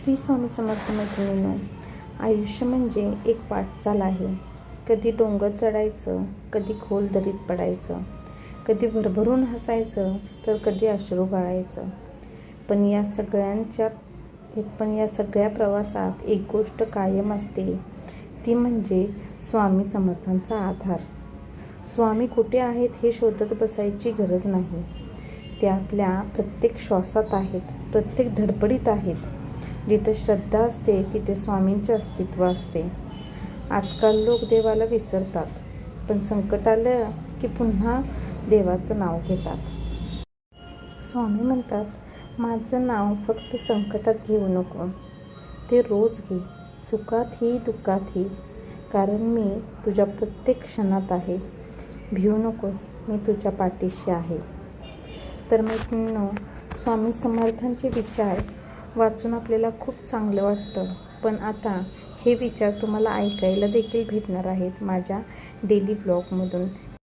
श्री स्वामी समर्थ मैत्रिणींनो, आयुष्य म्हणजे एक वाटचाल आहे. कधी डोंगर चढायचं, कधी खोल दरीत पडायचं, कधी भरभरून हसायचं तर कधी अश्रू गाळायचं. पण या सगळ्या प्रवासात एक गोष्ट कायम असते, ती म्हणजे स्वामी समर्थांचा आधार. स्वामी कुठे आहेत हे शोधत बसायची गरज नाही. ते आपल्या प्रत्येक श्वासात आहेत, प्रत्येक धडपडीत आहेत. जिथे श्रद्धा असते तिथे स्वामींचे अस्तित्व असते. आजकाल लोक देवाला विसरतात, पण संकट आलं की पुन्हा देवाचं नाव घेतात. स्वामी म्हणतात, माझं नाव फक्त संकटात घेऊ नको, ते रोज घे, सुखातही दुःखातही, कारण मी तुझ्या प्रत्येक क्षणात आहे. भिवू नकोस, मी तुझ्या पाठीशी आहे. तर मैत्रिणींनो, स्वामी समर्थांचे विचार वाचून आपल्याला खूप चांगलं वाटतं. पण आता हे विचार तुम्हाला ऐकायला देखील भेटणार आहेत माझ्या डेली ब्लॉगमधून.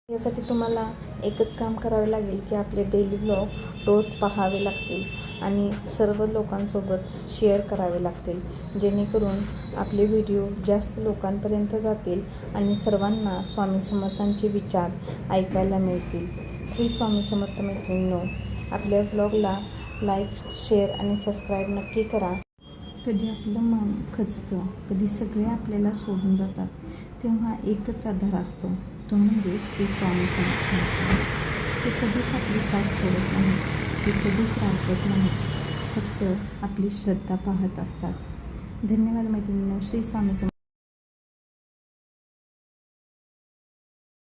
यासाठी तुम्हाला एकच काम करावे लागेल की आपले डेली ब्लॉग रोज पाहावे लागतील आणि सर्व लोकांसोबत शेअर करावे लागतील, जेणेकरून आपले व्हिडिओ जास्त लोकांपर्यंत जातील आणि सर्वांना स्वामी समर्थांचे विचार ऐकायला मिळतील. श्री स्वामी समर्थ मैत्रिणींनो, आपल्या ब्लॉगला लाईक, शेअर आणि सबस्क्राईब नक्की करा. कधी आपलं मन खचतं, कधी सगळे आपल्याला सोडून जातात, तेव्हा एकच आधार असतो, तो म्हणजे श्री स्वामी समर्थ. ते कधीच आपली साथ सोडत नाही, ते कधीच रागवत नाही, फक्त आपली श्रद्धा पाहत असतात. धन्यवाद मैत्रिणींनो. श्री स्वामी समर्थ.